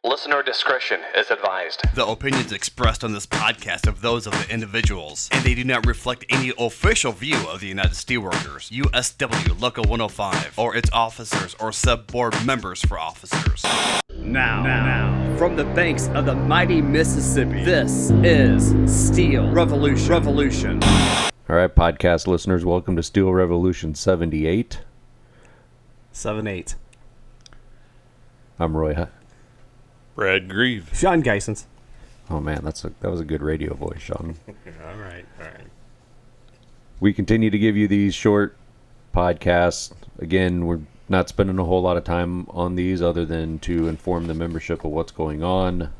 Listener discretion is advised. The opinions expressed on this podcast are those of the individuals, and they do not reflect any official view of the United Steelworkers, USW Local 105, or its officers or sub-board members for officers. Now, from the banks of the mighty Mississippi, this is Steel Revolution. All right, podcast listeners, welcome to Steel Revolution 78. 7-8. I'm Roy Hutt. Brad Grieve. Sean Geisens. Oh man, that was a good radio voice, Sean. All right. We continue to give you these short podcasts. Again, we're not spending a whole lot of time on these other than to inform the membership of what's going on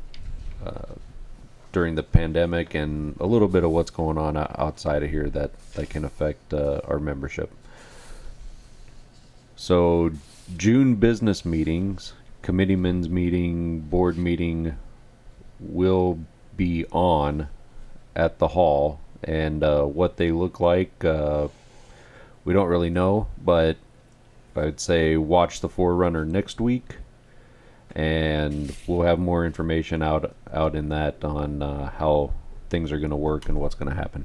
during the pandemic and a little bit of what's going on outside of here that can affect our membership. So, June business meetings, committeeman's meeting, board meeting will be on at the hall, and what they look like, we don't really know, but I would say watch the Forerunner next week, and we'll have more information out in that on how things are going to work and what's going to happen.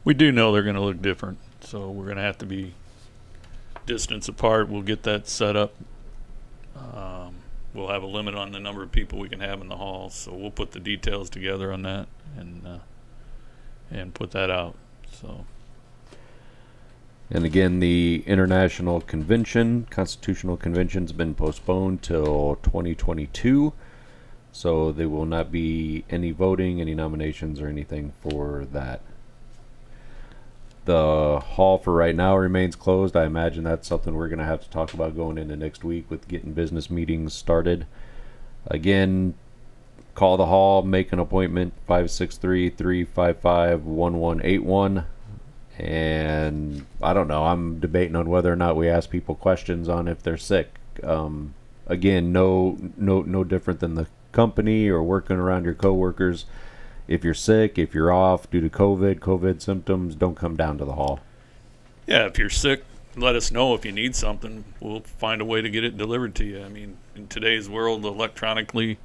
We do know they're going to look different, so we're going to have to be distance apart. We'll get that set up. We'll have a limit on the number of people we can have in the hall, so we'll put the details together on that and put that out. So. And again, the International Convention, Constitutional Convention, has been postponed till 2022, so there will not be any voting, any nominations, or anything for that. The hall for right now remains closed. I imagine that's something we're going to have to talk about going into next week with getting business meetings started. Again, call the hall, make an appointment, 563-355-1181. And I don't know, I'm debating on whether or not we ask people questions on if they're sick. Again, no different than the company or working around your coworkers. If you're sick, if you're off due to COVID symptoms, don't come down to the hall. Yeah, if you're sick, let us know. If you need something, we'll find a way to get it delivered to you. I mean, in today's world, electronically,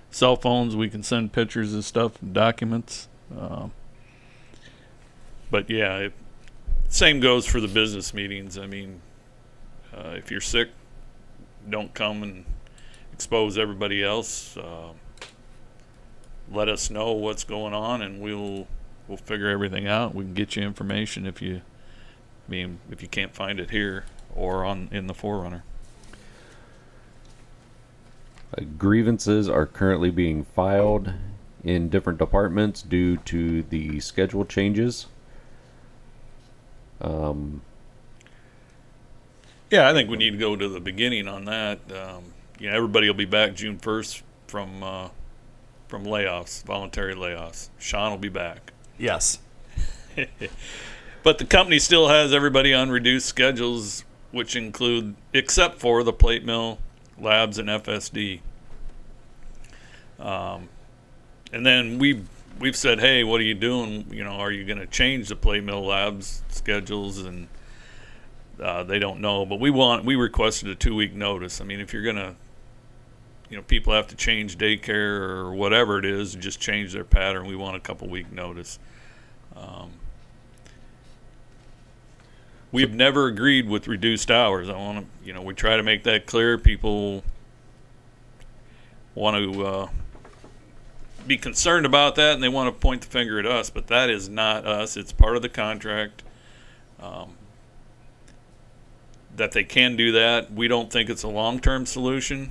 cell phones, we can send pictures of stuff, documents. But yeah, same goes for the business meetings. I mean, if you're sick, don't come and expose everybody else. Let us know what's going on, and we'll figure everything out. We can get you information if you can't find it here or in the Forerunner. Grievances are currently being filed in different departments due to the schedule changes. Yeah, I think we need to go to the beginning on that. Everybody will be back June 1st from layoffs, voluntary layoffs. Sean will be back. Yes. But the company still has everybody on reduced schedules, which include, except for the plate mill, labs, and FSD. And then we've said, hey, what are you doing? Are you going to change the plate mill labs schedules? And they don't know. But we requested a 2-week notice. I mean, if you're going to, people have to change daycare or whatever it is, just change their pattern. We want a couple-week notice. We've never agreed with reduced hours. We try to make that clear. People want to be concerned about that, and they want to point the finger at us, but that is not us. It's part of the contract that they can do that. We don't think it's a long-term solution.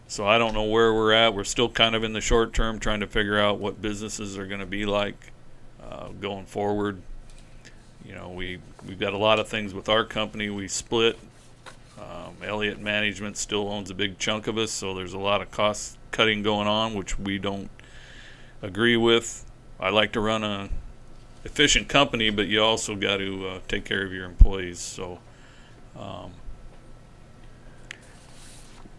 So I don't know where we're at. We're still kind of in the short term trying to figure out what businesses are going to be like going forward. We've got a lot of things with our company. We split. Elliott Management still owns a big chunk of us, so there's a lot of cost cutting going on, which we don't agree with. I like to run a efficient company, but you also got to take care of your employees. So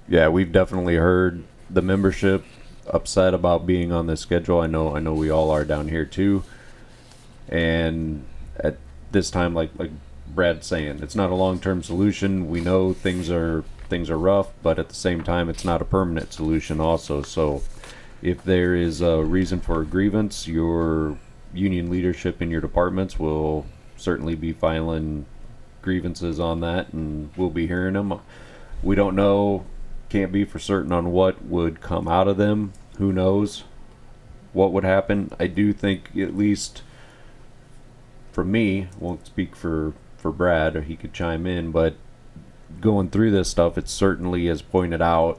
Yeah, we've definitely heard the membership upset about being on this schedule. I know we all are down here too. And at this time, like Brad's saying, it's not a long-term solution. We know things are things are rough, but at the same time, it's not a permanent solution also. So if there is a reason for a grievance, your union leadership in your departments will certainly be filing grievances on that, and we'll be hearing them. We don't know, can't be for certain on what would come out of them. Who knows what would happen? I do think, at least for me, won't speak for Brad, or he could chime in, but going through this stuff, it certainly has pointed out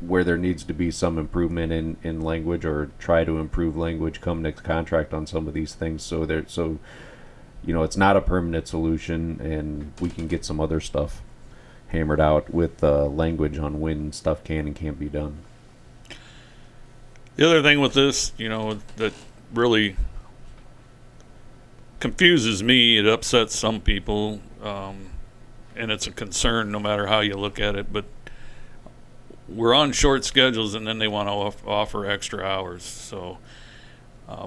where there needs to be some improvement in language, or try to improve language come next contract on some of these things. So it's not a permanent solution, and we can get some other stuff hammered out with language on when stuff can and can't be done. The other thing with this, that really confuses me, it upsets some people, and it's a concern no matter how you look at it, but we're on short schedules, and then they want to offer extra hours. So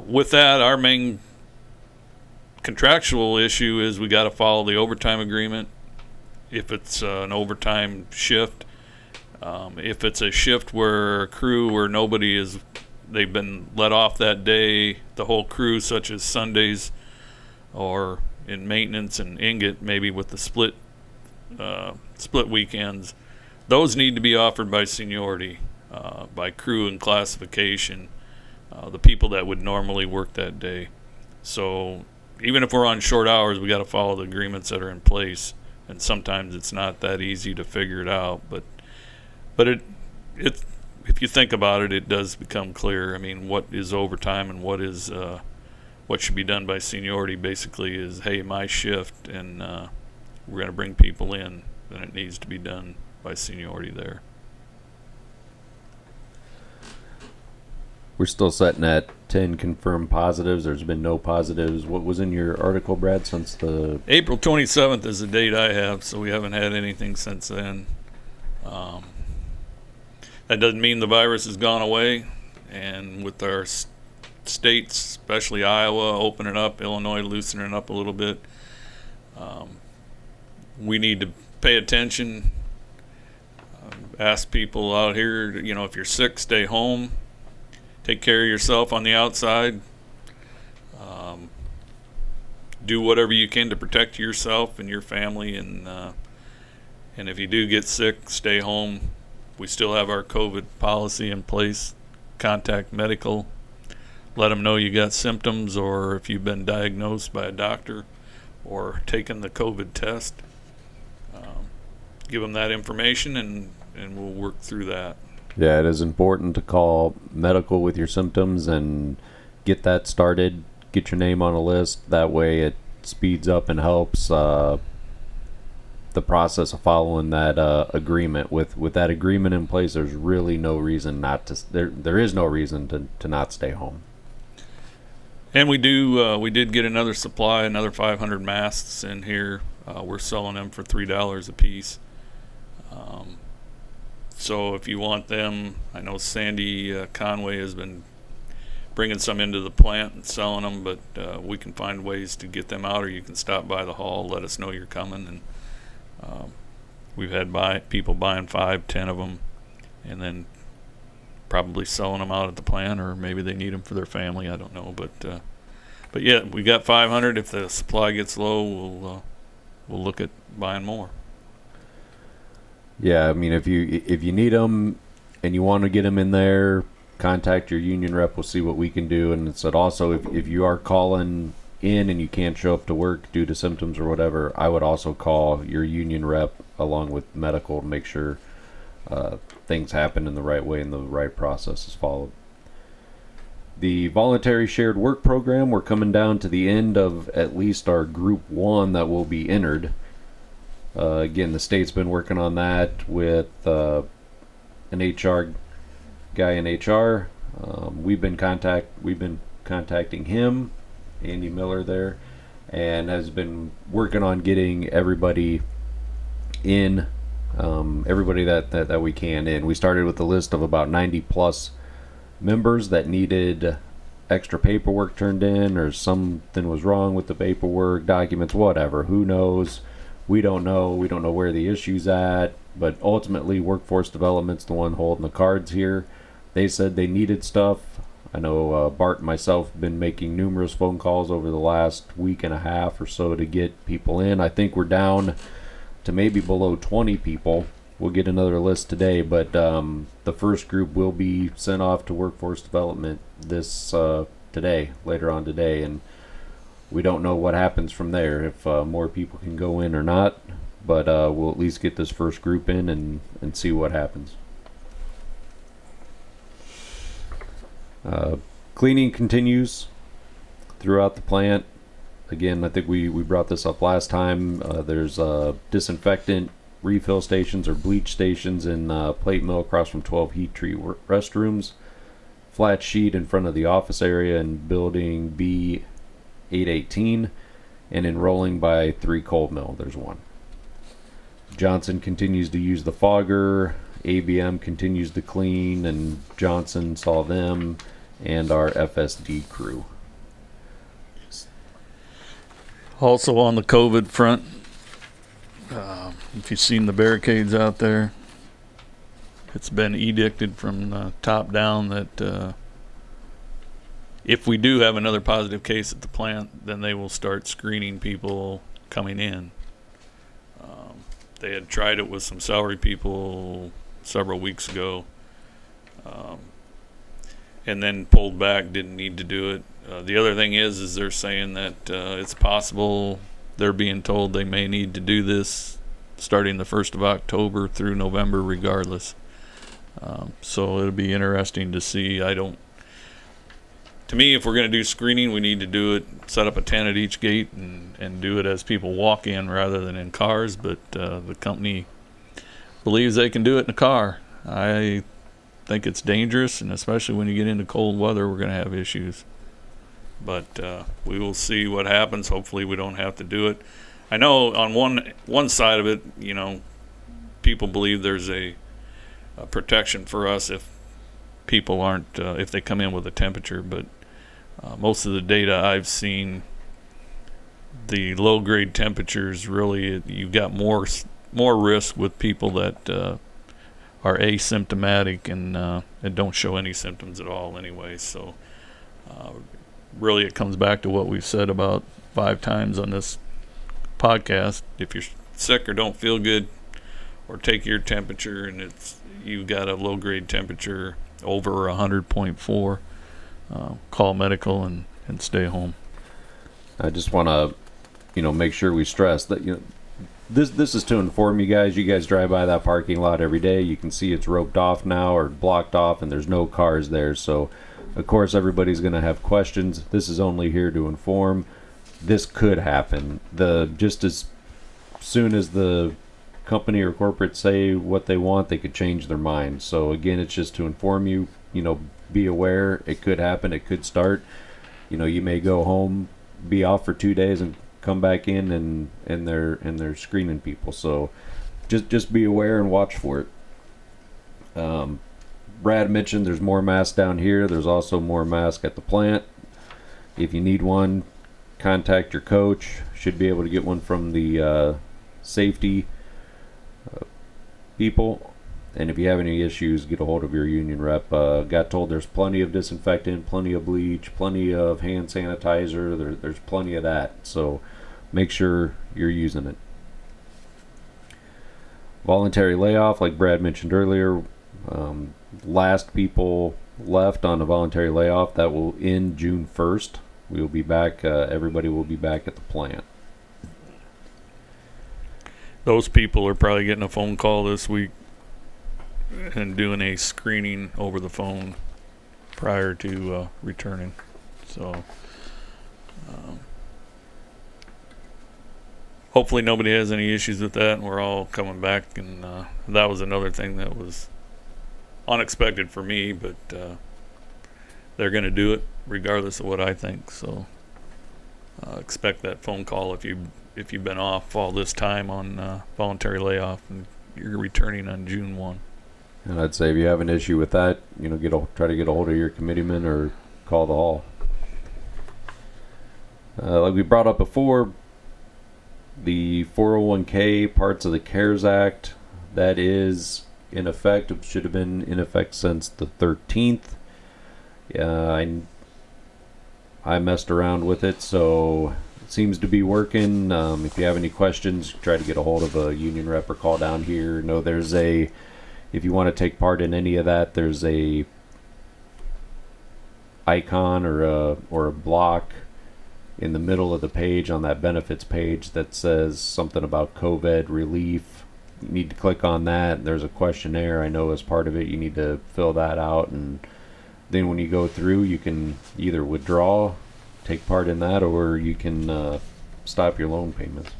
with that, our main contractual issue is we got to follow the overtime agreement. If it's an overtime shift, if it's a shift where a crew where they've been let off that day, the whole crew, such as Sundays or in maintenance and ingot, maybe with the split weekends, those need to be offered by seniority, by crew and classification, the people that would normally work that day. So even if we're on short hours, we got to follow the agreements that are in place, and sometimes it's not that easy to figure it out. But it if you think about it, it does become clear. I mean, what is overtime and what should be done by seniority basically is, hey, my shift, and we're going to bring people in, then it needs to be done by seniority there. We're still sitting at 10 confirmed positives. There's been no positives. What was in your article, Brad, since the... April 27th is the date I have, so we haven't had anything since then. That doesn't mean the virus has gone away, and with our states, especially Iowa, opening up, Illinois loosening up a little bit, we need to pay attention. Ask people out here, if you're sick, stay home. Take care of yourself on the outside. Do whatever you can to protect yourself and your family, and if you do get sick, stay home. We still have our COVID policy in place. Contact medical. Let them know you got symptoms, or if you've been diagnosed by a doctor or taken the COVID test. Give them that information, and we'll work through that. Yeah, it is important to call medical with your symptoms and get that started. Get your name on a list. That way it speeds up and helps the process of following that agreement. With that agreement in place, there's really no reason not to. There is no reason to not stay home. And we did get another supply, another 500 masks in here. We're selling them for $3 a piece. So if you want them, I know Sandy Conway has been bringing some into the plant and selling them, but we can find ways to get them out, or you can stop by the hall, let us know you're coming, and we've had people buying 5, 10 of them, and then probably selling them out at the plant, or maybe they need them for their family. I don't know, but yeah, we got 500. If the supply gets low, we'll look at buying more. Yeah, I mean, if you need them and you want to get them in there, contact your union rep. We'll see what we can do. And it said also, if you are calling in and you can't show up to work due to symptoms or whatever, I would also call your union rep along with medical to make sure things happen in the right way and the right process is followed. The voluntary shared work program, we're coming down to the end of at least our group 1 that will be entered. Again, the state's been working on that with an HR guy in HR. We've been contacting him, Andy Miller there, and has been working on getting everybody in, everybody that we can in. We started with a list of about 90 plus members that needed extra paperwork turned in, or something was wrong with the paperwork, documents, whatever. Who knows? we don't know. We don't know where the issue's at. But ultimately, Workforce Development's the one holding the cards here. They said they needed stuff. I know Bart and myself have been making numerous phone calls over the last week and a half or so to get people in. I think we're down to maybe below 20 people. We'll get another list today, but the first group will be sent off to Workforce Development this today, later on today, and we don't know what happens from there, if more people can go in or not, but we'll at least get this first group in and see what happens. Cleaning continues throughout the plant. Again, I think we brought this up last time. There's disinfectant refill stations or bleach stations in plate mill across from 12 heat treat restrooms. Flat sheet in front of the office area in building B818, and in rolling by 3 cold mill, there's one. Johnson continues to use the fogger. ABM continues to clean, and Johnson saw them and our FSD crew. Also on the COVID front, if you've seen the barricades out there, it's been edicted from top down that if we do have another positive case at the plant, then they will start screening people coming in. They had tried it with some salary people several weeks ago, and then pulled back, didn't need to do it. The other thing is they're saying that it's possible, they're being told they may need to do this starting the 1st of October through November regardless. So it'll be interesting to see. To me, if we're going to do screening, we need to do it, set up a tent at each gate and do it as people walk in rather than in cars. But the company believes they can do it in a car. I think it's dangerous, and especially when you get into cold weather, we're going to have issues. But we will see what happens. Hopefully we don't have to do it. I know on one side of it, people believe there's a protection for us if people aren't, if they come in with a temperature, but most of the data I've seen, the low grade temperatures really, you got more risk with people that are asymptomatic and don't show any symptoms at all anyway. So really it comes back to what we've said about 5 times on this podcast. If you're sick or don't feel good, or take your temperature and you've got a low grade temperature over 100.4, call medical and stay home. I just want to, make sure we stress that, this is to inform you guys. You guys drive by that parking lot every day. You can see it's roped off now or blocked off, and there's no cars there. So, of course, everybody's going to have questions. This is only here to inform. This could happen. Just as soon as the company or corporate say what they want, they could change their mind. So again, it's just to inform you, be aware. It could happen. It could start. You may go home, be off for 2 days, and come back in and they're screening people. So just be aware and watch for it. Brad mentioned there's more masks down here. There's also more masks at the plant. If you need one, contact your coach. Should be able to get one from the safety people. And if you have any issues, get a hold of your union rep. Got told there's plenty of disinfectant, plenty of bleach, plenty of hand sanitizer. There's plenty of that. So make sure you're using it. Voluntary layoff, like Brad mentioned earlier. Last people left on a voluntary layoff, that will end June 1st. We will be back. Everybody will be back at the plant. Those people are probably getting a phone call this week and doing a screening over the phone prior to returning. So hopefully nobody has any issues with that, and we're all coming back. And that was another thing that was unexpected for me, but they're going to do it regardless of what I think. So expect that phone call if you've been off all this time on voluntary layoff and you're returning on June 1. And I'd say if you have an issue with that, try to get a hold of your committeeman or call the hall. Like we brought up before, The 401k parts of the CARES Act, that is in effect. It should have been in effect since the 13th. I messed around with it, so it seems to be working. If you have any questions, try to get a hold of a union rep or call down here. No, there's a, if you want to take part in any of that, there's a icon or a block in the middle of the page on that benefits page that says something about COVID relief. You need to click on that. There's a questionnaire, I know, as part of it. You need to fill that out, and then when you go through, you can either withdraw, take part in that, or you can stop your loan payments.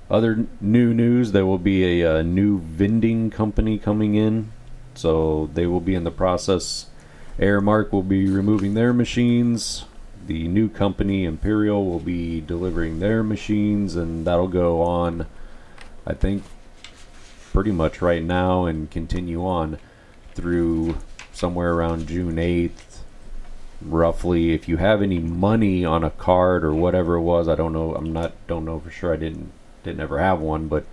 Other new news, there will be a new vending company coming in. So they will be in the process. Aramark will be removing their machines. The new company, Imperial, will be delivering their machines, and that'll go on, I think, pretty much right now and continue on through somewhere around June 8th. Roughly, if you have any money on a card or whatever it was, I don't know. Don't know for sure. I didn't ever have one, but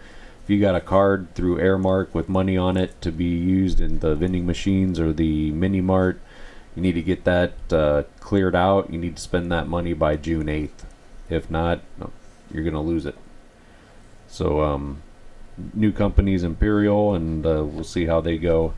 if you got a card through Aramark with money on it to be used in the vending machines or the mini mart, you need to get that cleared out. You need to spend that money by June 8th. If not, you're going to lose it. So, new company's Imperial, and we'll see how they go.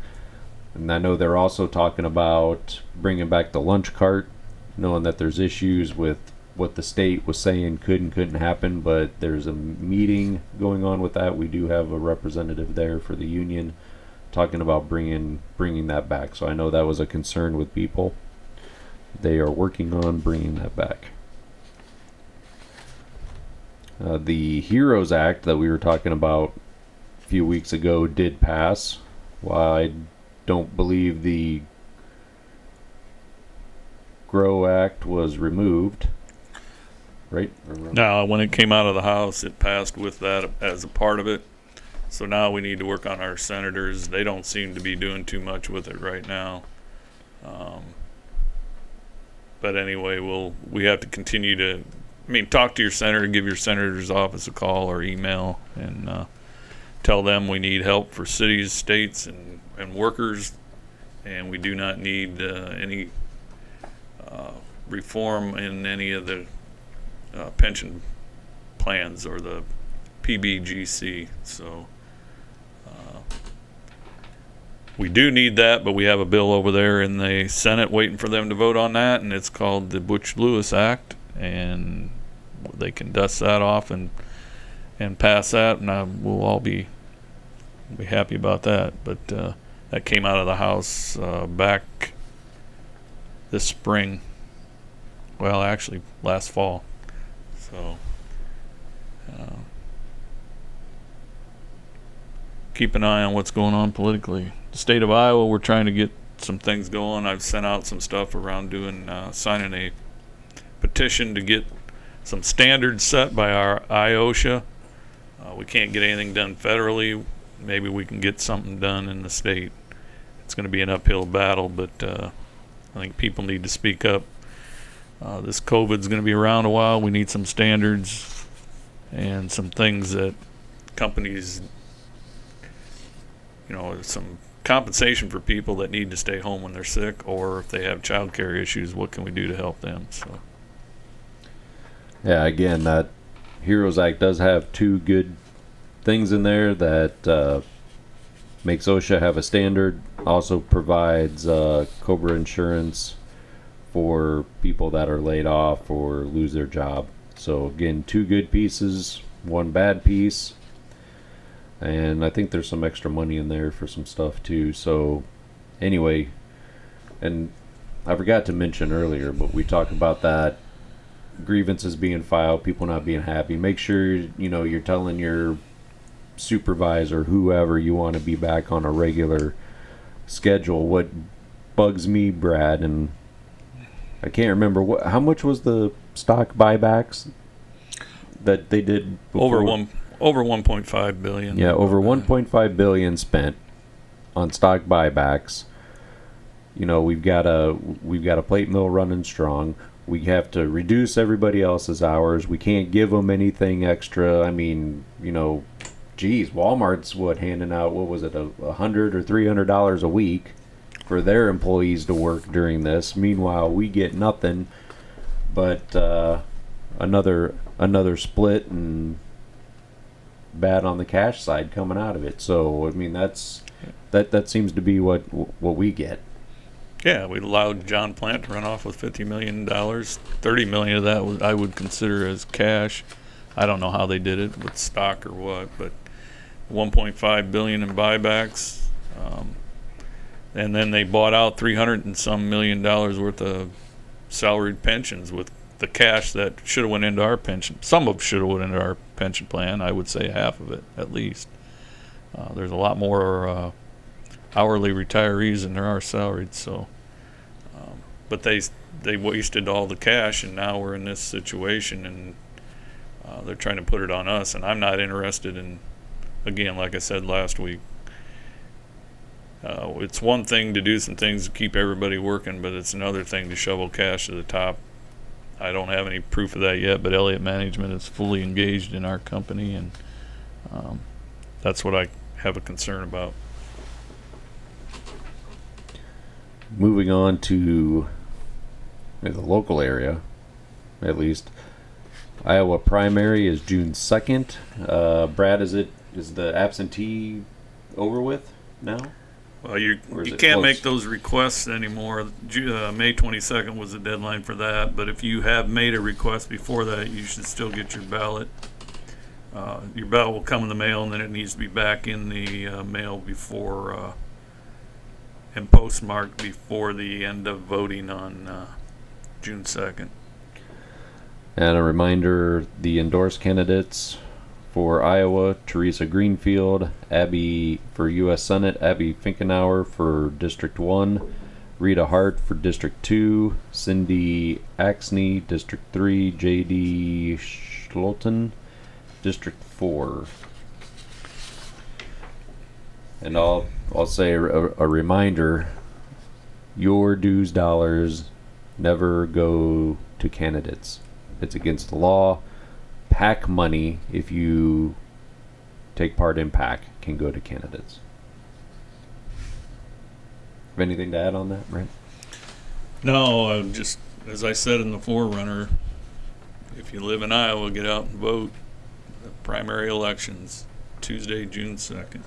And I know they're also talking about bringing back the lunch cart, knowing that there's issues with what the state was saying could and couldn't happen, but there's a meeting going on with that. We do have a representative there for the union talking about bringing that back. So I know that was a concern with people. They are working on bringing that back. The HEROES Act that we were talking about a few weeks ago did pass. While I don't believe the GROW Act was removed, right? Now, when it came out of the House, it passed with that as a part of it. So now we need to work on our senators. They don't seem to be doing too much with it right now. But anyway, we have to continue to, talk to your senator, give your senator's office a call or email, and tell them we need help for cities, states, and workers, and we do not need any reform in any of the pension plans or the PBGC. So we do need that, but we have a bill over there in the Senate waiting for them to vote on that, and it's called the Butch-Lewis Act, and they can dust that off and pass that, and we'll all be happy about that. But that came out of the House back this spring. Well, actually, last fall. So keep an eye on what's going on politically. The state of Iowa, we're trying to get some things going. I've sent out some stuff around signing a petition to get some standards set by our IOSHA. We can't get anything done federally. Maybe we can get something done in the state. It's going to be an uphill battle, but I think people need to speak up. This COVID's going to be around a while. We need some standards and some things that companies, some compensation for people that need to stay home when they're sick, or if they have child care issues, what can we do to help them? So, yeah, again, that HEROES Act does have two good things in there that makes OSHA have a standard, also provides COBRA insurance for people that are laid off or lose their job. So again, two good pieces, one bad piece, and I think there's some extra money in there for some stuff too. So anyway, and I forgot to mention earlier, but we talked about that grievances being filed, people not being happy. Make sure you're telling your supervisor, whoever, you want to be back on a regular schedule. What bugs me, Brad, and I can't remember how much was the stock buybacks that they did before? Over 1.5 billion. Yeah, over 1.5 billion spent on stock buybacks. We've got a plate mill running strong. we have to reduce everybody else's hours. We can't give them anything extra. I mean, geez, Walmart's handing out, what was it, $100 or $300 a week for their employees to work during this. Meanwhile, we get nothing but another split and bad on the cash side coming out of it. So I mean, that seems to be what we get. Yeah, we allowed John Plant to run off with $50 million. $30 million of that I would consider as cash. I don't know how they did it, with stock or what, but $1.5 billion in buybacks, and then they bought out $300 and some million worth of salaried pensions with the cash that should have went into our pension. Some of it should have went into our pension plan. I would say half of it at least. There's a lot more hourly retirees than there are salaried. So, but they wasted all the cash, and now we're in this situation, and they're trying to put it on us. And I'm not interested in. Again, like I said last week, it's one thing to do some things to keep everybody working, but it's another thing to shovel cash to the top. I don't have any proof of that yet, but Elliott Management is fully engaged in our company, and that's what I have a concern about. Moving on to the local area, at least. Iowa primary is June 2nd. Brad, is the absentee over with now? Well, you it can't close? make those requests anymore. May 22nd was the deadline for that, but if you have made a request before that, you should still get your ballot. Your ballot will come in the mail, and then it needs to be back in the mail before and postmarked before the end of voting on June 2nd. And a reminder, the endorsed candidates for Iowa: Teresa Greenfield, Abby for U.S. Senate, Abby Finkenauer for District 1, Rita Hart for District 2, Cindy Axney, District 3, J.D. Schloten, District 4. And I'll say a reminder, your dues dollars never go to candidates. It's against the law. PAC money, if you take part in PAC, can go to candidates. Have anything to add on that, Brent? No, just as I said in the Forerunner, if you live in Iowa, get out and vote. The primary elections, Tuesday, June 2nd.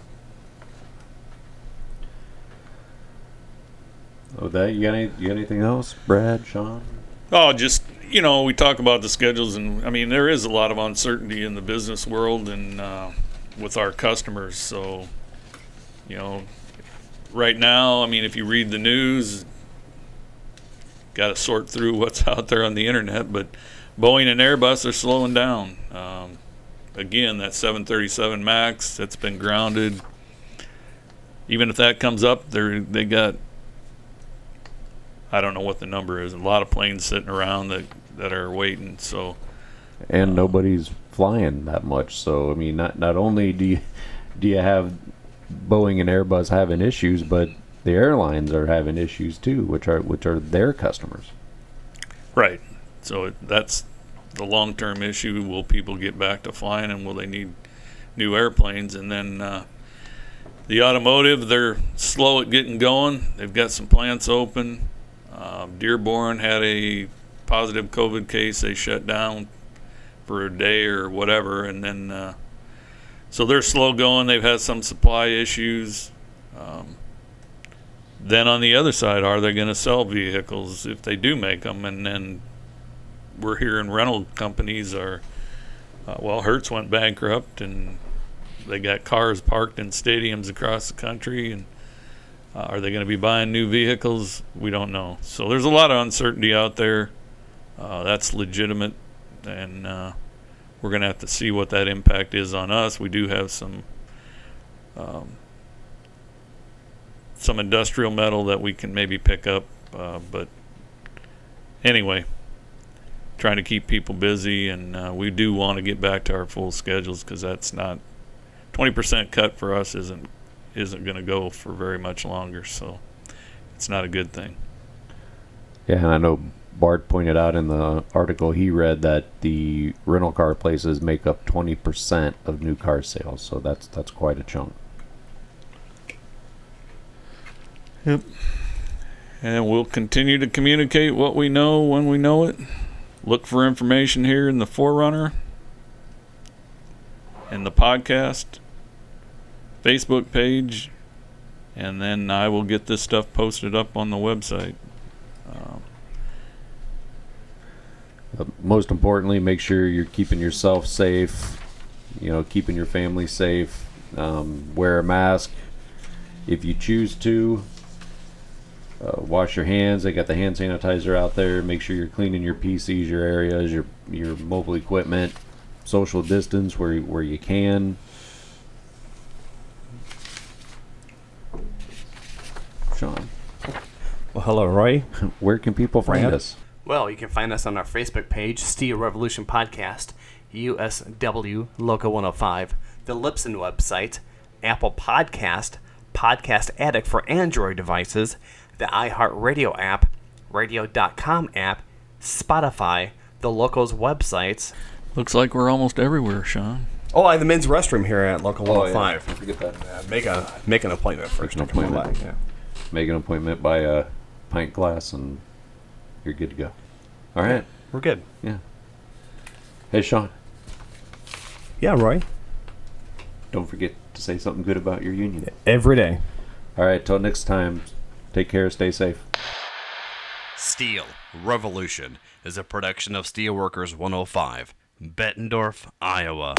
Oh, you got anything else, Brad, Sean? Oh, just, we talk about the schedules, and I mean, there is a lot of uncertainty in the business world and with our customers. So, right now, I mean, if you read the news, got to sort through what's out there on the internet, but Boeing and Airbus are slowing down. Again, that 737 MAX, that's been grounded. Even if that comes up, they got, I don't know what the number is, a lot of planes sitting around that are waiting. So, and nobody's flying that much. So I mean, not only do you have Boeing and Airbus having issues, but the airlines are having issues too, which are their customers. Right. So that's the long-term issue. Will people get back to flying, and will they need new airplanes? And then the automotive, they're slow at getting going. They've got some plants open. Dearborn had a positive COVID case. They shut down for a day or whatever, and then so they're slow going. They've had some supply issues. Then on the other side, are they going to sell vehicles if they do make them? And then we're hearing rental companies are, Hertz went bankrupt, and they got cars parked in stadiums across the country, and are they going to be buying new vehicles? We don't know. So there's a lot of uncertainty out there. That's legitimate, and we're going to have to see what that impact is on us. We do have some industrial metal that we can maybe pick up, but anyway, trying to keep people busy, and we do want to get back to our full schedules, because that's not 20% cut for us isn't going to go for very much longer, so it's not a good thing. Yeah, and I know Bart pointed out in the article he read that the rental car places make up 20% of new car sales, so that's quite a chunk. Yep. And we'll continue to communicate what we know when we know it. Look for information here in the Forerunner, in the podcast, Facebook page, and then I will get this stuff posted up on the website. Most importantly, make sure you're keeping yourself safe, keeping your family safe. Wear a mask if you choose to. Wash your hands. They got the hand sanitizer out there. Make sure you're cleaning your PCs, your areas, your mobile equipment. Social distance where you can. Sean, Well, hello, Roy. where can people find Brad? us? Well, you can find us on our Facebook page, Steel Revolution Podcast, USW Local 105, the Lipson website, Apple Podcast, Podcast Addict for Android devices, the iHeartRadio app, Radio.com app, Spotify, the Locals websites. Looks like we're almost everywhere, Sean. Oh, I have the men's restroom here at Local Oh, 105. yeah. Forget that. Make an appointment first. Make an to come appointment. by, yeah. Make an appointment, buy a pint glass, and you're good to go. All right. We're good. Yeah. Hey, Sean, Yeah, Roy. don't forget to say something good about your union. Every day. All right. Till next time. Take care. Stay safe. Steel Revolution is a production of Steelworkers 105, Bettendorf, Iowa.